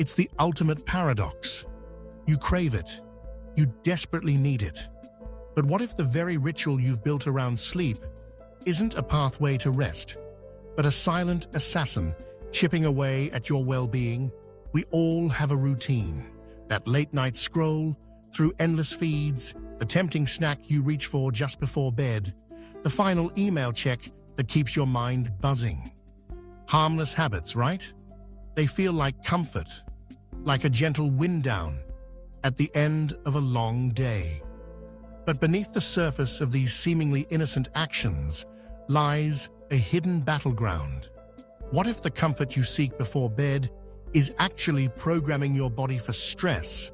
It's the ultimate paradox. You crave it. You desperately need it. But what if the very ritual you've built around sleep isn't a pathway to rest, but a silent assassin chipping away at your well-being? We all have a routine. That late-night scroll through endless feeds, the tempting snack you reach for just before bed, the final email check that keeps your mind buzzing. Harmless habits, right? They feel like comfort, like a gentle wind down at the end of a long day. But beneath the surface of these seemingly innocent actions lies a hidden battleground. What if the comfort you seek before bed is actually programming your body for stress,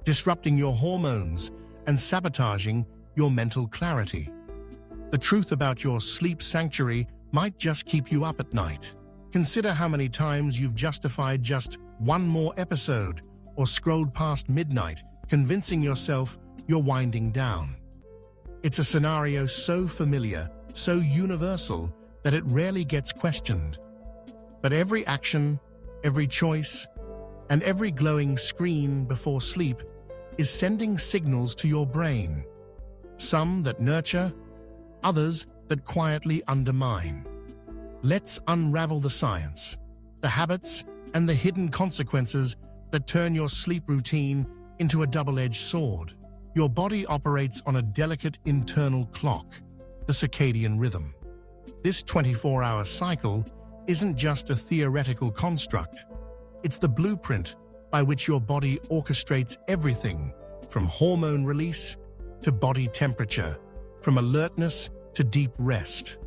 disrupting your hormones, and sabotaging your mental clarity? The truth about your sleep sanctuary might just keep you up at night. Consider how many times you've justified just one more episode or scrolled past midnight, convincing yourself you're winding down. It's a scenario so familiar, so universal, that it rarely gets questioned. But every action, every choice, and every glowing screen before sleep is sending signals to your brain. Some that nurture, others that quietly undermine. Let's unravel the science, the habits, and the hidden consequences that turn your sleep routine into a double-edged sword. Your body operates on a delicate internal clock, the circadian rhythm. This 24-hour cycle isn't just a theoretical construct. It's the blueprint by which your body orchestrates everything from hormone release to body temperature, from alertness to deep rest.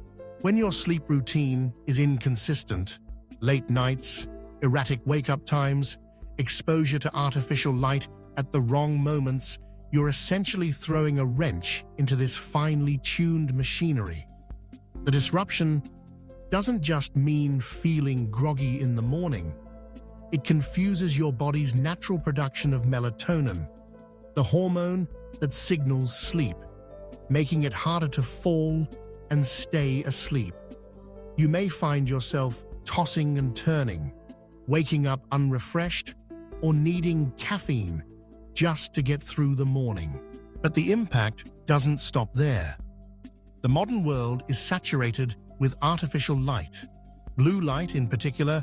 When your sleep routine is inconsistent, late nights, erratic wake-up times, exposure to artificial light at the wrong moments, you're essentially throwing a wrench into this finely tuned machinery. The disruption doesn't just mean feeling groggy in the morning. It confuses your body's natural production of melatonin, the hormone that signals sleep, making it harder to fall and stay asleep. You may find yourself tossing and turning, waking up unrefreshed, or needing caffeine just to get through the morning. But the impact doesn't stop there. The modern world is saturated with artificial light, blue light in particular,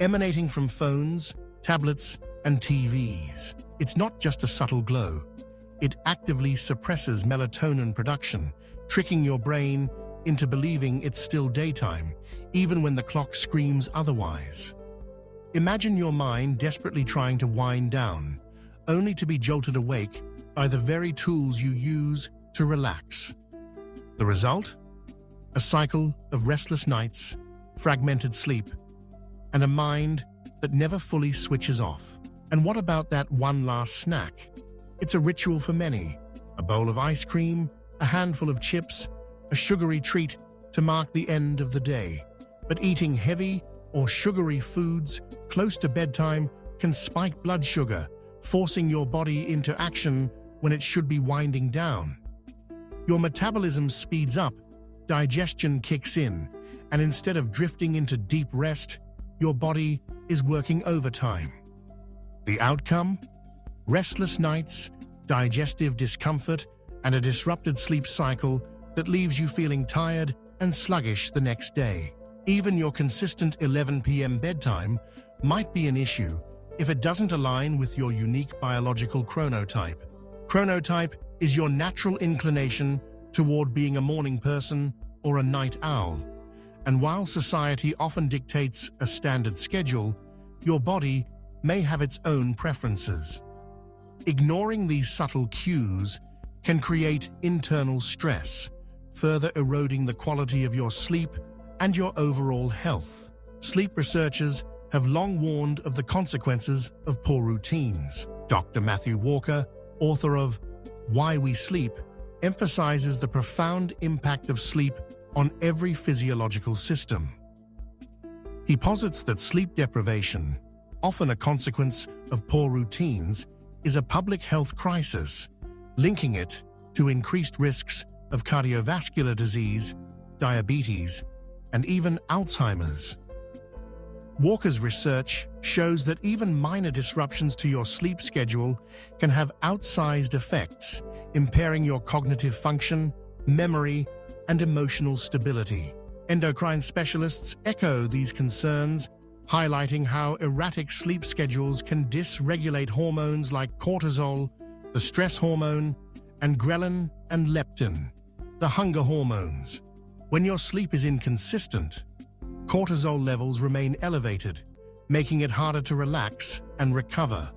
emanating from phones, tablets, and TVs. It's not just a subtle glow. It actively suppresses melatonin production, tricking your brain into believing it's still daytime, even when the clock screams otherwise. Imagine your mind desperately trying to wind down, only to be jolted awake by the very tools you use to relax. The result? A cycle of restless nights, fragmented sleep, and a mind that never fully switches off. And what about that one last snack? It's a ritual for many. A bowl of ice cream, a handful of chips, a sugary treat to mark the end of the day. But eating heavy or sugary foods close to bedtime can spike blood sugar, forcing your body into action when it should be winding down. Your metabolism speeds up, digestion kicks in, and instead of drifting into deep rest, your body is working overtime. The outcome? Restless nights, digestive discomfort, and a disrupted sleep cycle that leaves you feeling tired and sluggish the next day. Even your consistent 11 p.m. bedtime might be an issue if it doesn't align with your unique biological chronotype. Chronotype is your natural inclination toward being a morning person or a night owl. And while society often dictates a standard schedule, your body may have its own preferences. Ignoring these subtle cues can create internal stress, further eroding the quality of your sleep and your overall health. Sleep researchers have long warned of the consequences of poor routines. Dr. Matthew Walker, author of Why We Sleep, emphasizes the profound impact of sleep on every physiological system. He posits that sleep deprivation, often a consequence of poor routines, is a public health crisis, linking it to increased risks of cardiovascular disease, diabetes, and even Alzheimer's. Walker's research shows that even minor disruptions to your sleep schedule can have outsized effects, impairing your cognitive function, memory, and emotional stability. Endocrine specialists echo these concerns, highlighting how erratic sleep schedules can dysregulate hormones like cortisol, the stress hormone, and ghrelin and leptin, the hunger hormones. When your sleep is inconsistent, cortisol levels remain elevated, making it harder to relax and recover.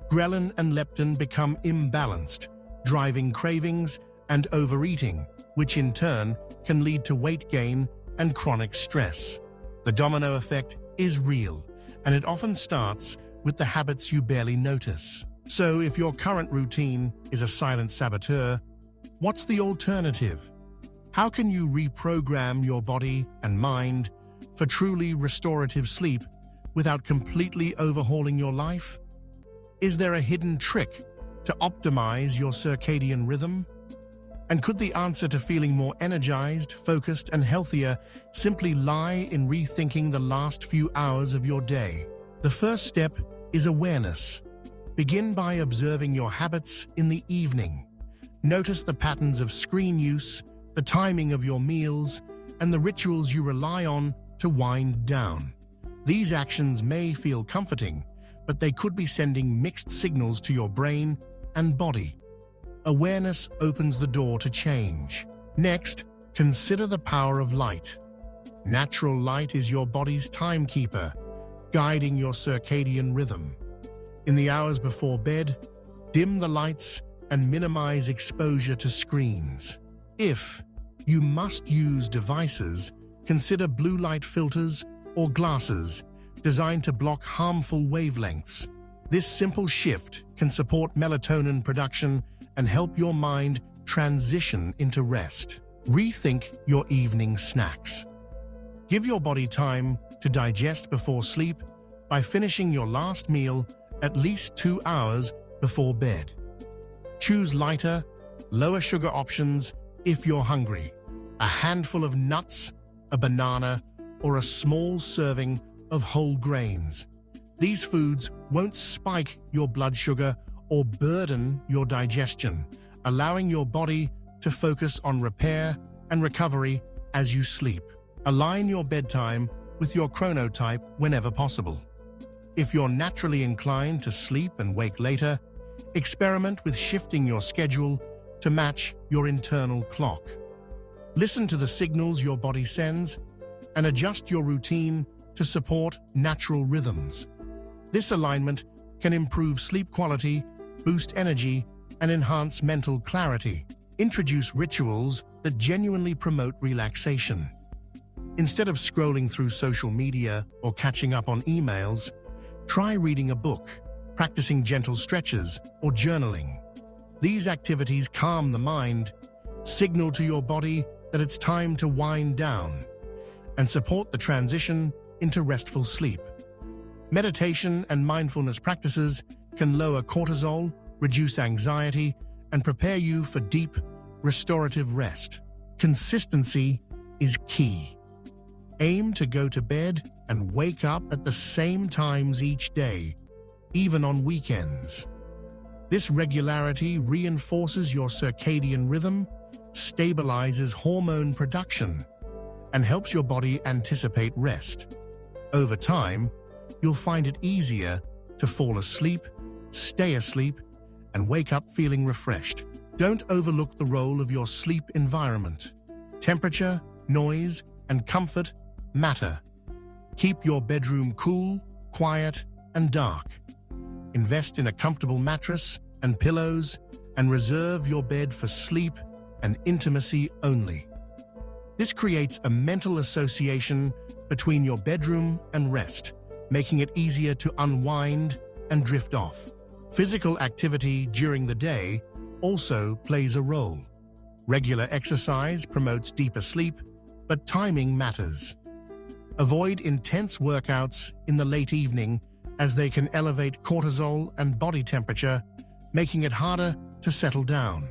Ghrelin and leptin become imbalanced, driving cravings and overeating, which in turn can lead to weight gain and chronic stress. The domino effect is real, and it often starts with the habits you barely notice. So if your current routine is a silent saboteur, what's the alternative? How can you reprogram your body and mind for truly restorative sleep without completely overhauling your life? Is there a hidden trick to optimize your circadian rhythm? And could the answer to feeling more energized, focused, and healthier simply lie in rethinking the last few hours of your day? The first step is awareness. Begin by observing your habits in the evening. Notice the patterns of screen use, the timing of your meals, and the rituals you rely on to wind down. These actions may feel comforting, but they could be sending mixed signals to your brain and body. Awareness opens the door to change. Next, consider the power of light. Natural light is your body's timekeeper, guiding your circadian rhythm. In the hours before bed, dim the lights and minimize exposure to screens. If you must use devices, consider blue light filters or glasses designed to block harmful wavelengths. This simple shift can support melatonin production and help your mind transition into rest. Rethink your evening snacks. Give your body time to digest before sleep by finishing your last meal at least 2 hours before bed. Choose lighter, lower sugar options if you're hungry. A handful of nuts, a banana, or a small serving of whole grains. These foods won't spike your blood sugar or burden your digestion, allowing your body to focus on repair and recovery as you sleep. Align your bedtime with your chronotype whenever possible. If you're naturally inclined to sleep and wake later, experiment with shifting your schedule to match your internal clock. Listen to the signals your body sends and adjust your routine to support natural rhythms. This alignment can improve sleep quality, boost energy, and enhance mental clarity. Introduce rituals that genuinely promote relaxation. Instead of scrolling through social media or catching up on emails, try reading a book, practicing gentle stretches, or journaling. These activities calm the mind, signal to your body that it's time to wind down, and support the transition into restful sleep. Meditation and mindfulness practices can lower cortisol, reduce anxiety, and prepare you for deep, restorative rest. Consistency is key. Aim to go to bed and wake up at the same times each day, even on weekends. This regularity reinforces your circadian rhythm, stabilizes hormone production, and helps your body anticipate rest. Over time, you'll find it easier to fall asleep, stay asleep, and wake up feeling refreshed. Don't overlook the role of your sleep environment. Temperature, noise, and comfort matter. Keep your bedroom cool, quiet, and dark. Invest in a comfortable mattress and pillows, and reserve your bed for sleep and intimacy only. This creates a mental association between your bedroom and rest, making it easier to unwind and drift off. Physical activity during the day also plays a role. Regular exercise promotes deeper sleep, but timing matters. Avoid intense workouts in the late evening, as they can elevate cortisol and body temperature, making it harder to settle down.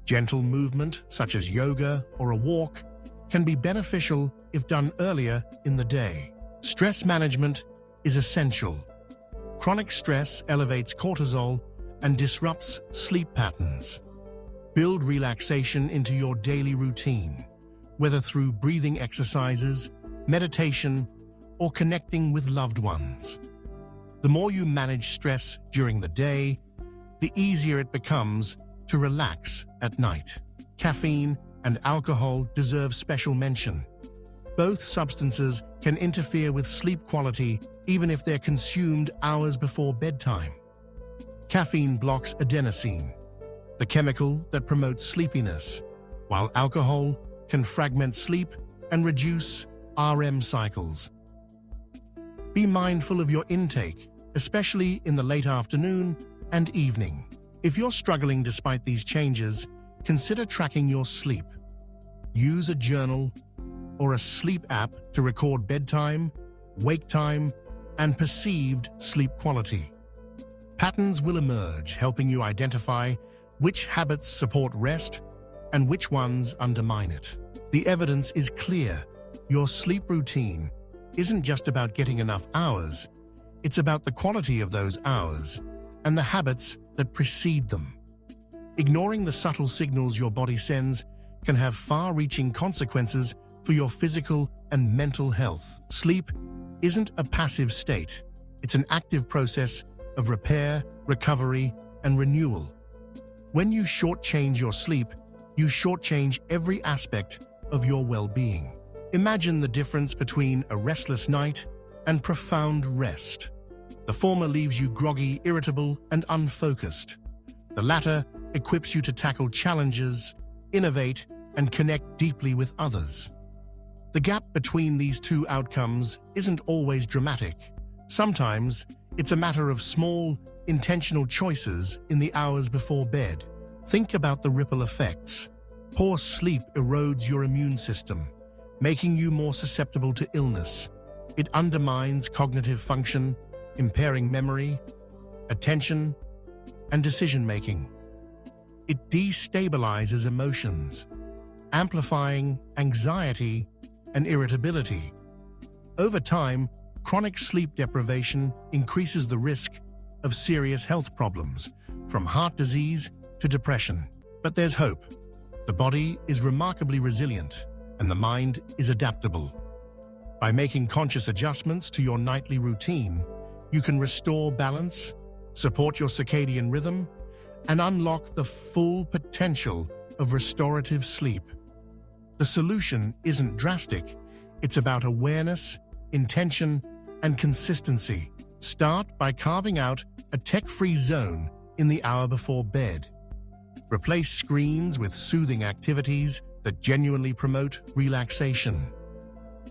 Gentle movement, such as yoga or a walk, can be beneficial if done earlier in the day. Stress management is essential. Chronic stress elevates cortisol and disrupts sleep patterns. Build relaxation into your daily routine, whether through breathing exercises, meditation, or connecting with loved ones. The more you manage stress during the day, the easier it becomes to relax at night. Caffeine and alcohol deserve special mention. Both substances can interfere with sleep quality even if they're consumed hours before bedtime. Caffeine blocks adenosine, the chemical that promotes sleepiness, while alcohol can fragment sleep and reduce REM cycles. Be mindful of your intake, especially in the late afternoon and evening. If you're struggling despite these changes, consider tracking your sleep. Use a journal or a sleep app to record bedtime, wake time, and perceived sleep quality. Patterns will emerge, helping you identify which habits support rest and which ones undermine it. The evidence is clear. Your sleep routine isn't just about getting enough hours, it's about the quality of those hours and the habits that precede them. Ignoring the subtle signals your body sends can have far-reaching consequences for your physical and mental health. Sleep isn't a passive state. It's an active process of repair, recovery, and renewal. When you shortchange your sleep, you shortchange every aspect of your well-being. Imagine the difference between a restless night and profound rest. The former leaves you groggy, irritable, and unfocused. The latter equips you to tackle challenges, innovate, and connect deeply with others. The gap between these two outcomes isn't always dramatic. Sometimes, it's a matter of small, intentional choices in the hours before bed. Think about the ripple effects. Poor sleep erodes your immune system, making you more susceptible to illness. It undermines cognitive function, impairing memory, attention, and decision-making. It destabilizes emotions, amplifying anxiety and irritability. Over time, chronic sleep deprivation increases the risk of serious health problems, from heart disease to depression. But there's hope. The body is remarkably resilient, and the mind is adaptable. By making conscious adjustments to your nightly routine, you can restore balance, support your circadian rhythm, and unlock the full potential of restorative sleep. The solution isn't drastic. It's about awareness, intention, and consistency. Start by carving out a tech-free zone in the hour before bed. Replace screens with soothing activities that genuinely promote relaxation.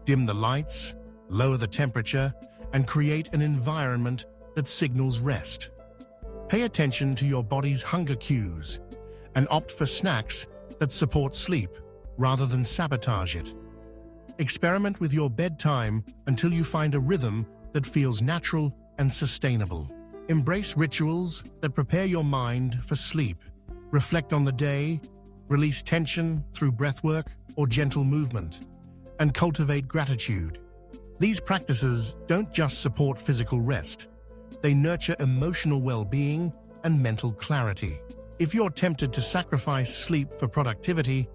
Dim the lights, lower the temperature, and create an environment that signals rest. Pay attention to your body's hunger cues and opt for snacks that support sleep rather than sabotage it. Experiment with your bedtime until you find a rhythm that feels natural and sustainable. Embrace rituals that prepare your mind for sleep. Reflect on the day, release tension through breathwork or gentle movement, and cultivate gratitude. These practices don't just support physical rest, they nurture emotional well-being and mental clarity. If you're tempted to sacrifice sleep for productivity,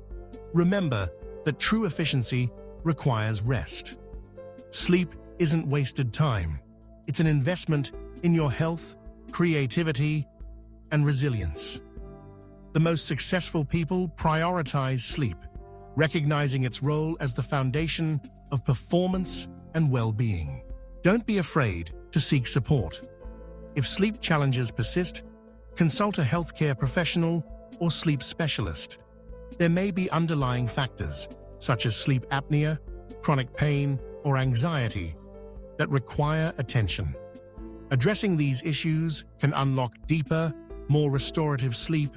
remember that true efficiency requires rest. Sleep isn't wasted time. It's an investment in your health, creativity, and resilience. The most successful people prioritize sleep, recognizing its role as the foundation of performance and well-being. Don't be afraid to seek support. If sleep challenges persist, consult a healthcare professional or sleep specialist. There may be underlying factors, such as sleep apnea, chronic pain, or anxiety, that require attention. Addressing these issues can unlock deeper, more restorative sleep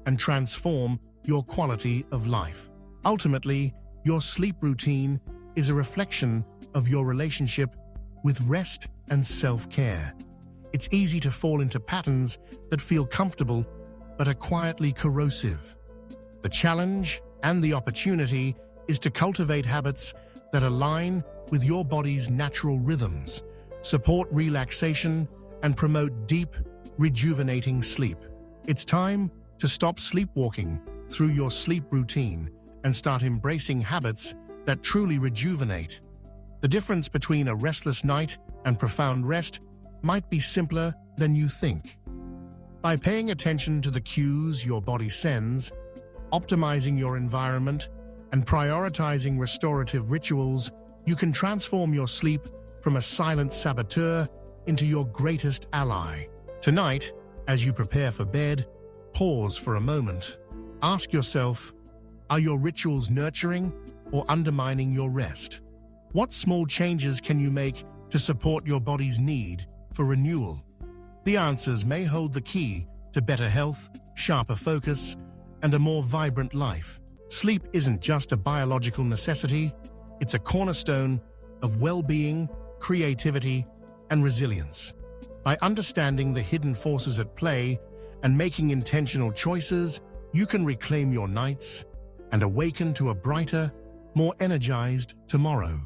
and transform your quality of life. Ultimately, your sleep routine is a reflection of your relationship with rest and self-care. It's easy to fall into patterns that feel comfortable but are quietly corrosive. The challenge and the opportunity is to cultivate habits that align with your body's natural rhythms, support relaxation, and promote deep, rejuvenating sleep. It's time to stop sleepwalking through your sleep routine and start embracing habits that truly rejuvenate. The difference between a restless night and profound rest might be simpler than you think. By paying attention to the cues your body sends, optimizing your environment, and prioritizing restorative rituals, you can transform your sleep from a silent saboteur into your greatest ally. Tonight, as you prepare for bed, pause for a moment. Ask yourself, are your rituals nurturing or undermining your rest? What small changes can you make to support your body's need for renewal? The answers may hold the key to better health, sharper focus, and a more vibrant life. Sleep isn't just a biological necessity, it's a cornerstone of well-being, creativity, and resilience. By understanding the hidden forces at play and making intentional choices, you can reclaim your nights and awaken to a brighter, more energized tomorrow.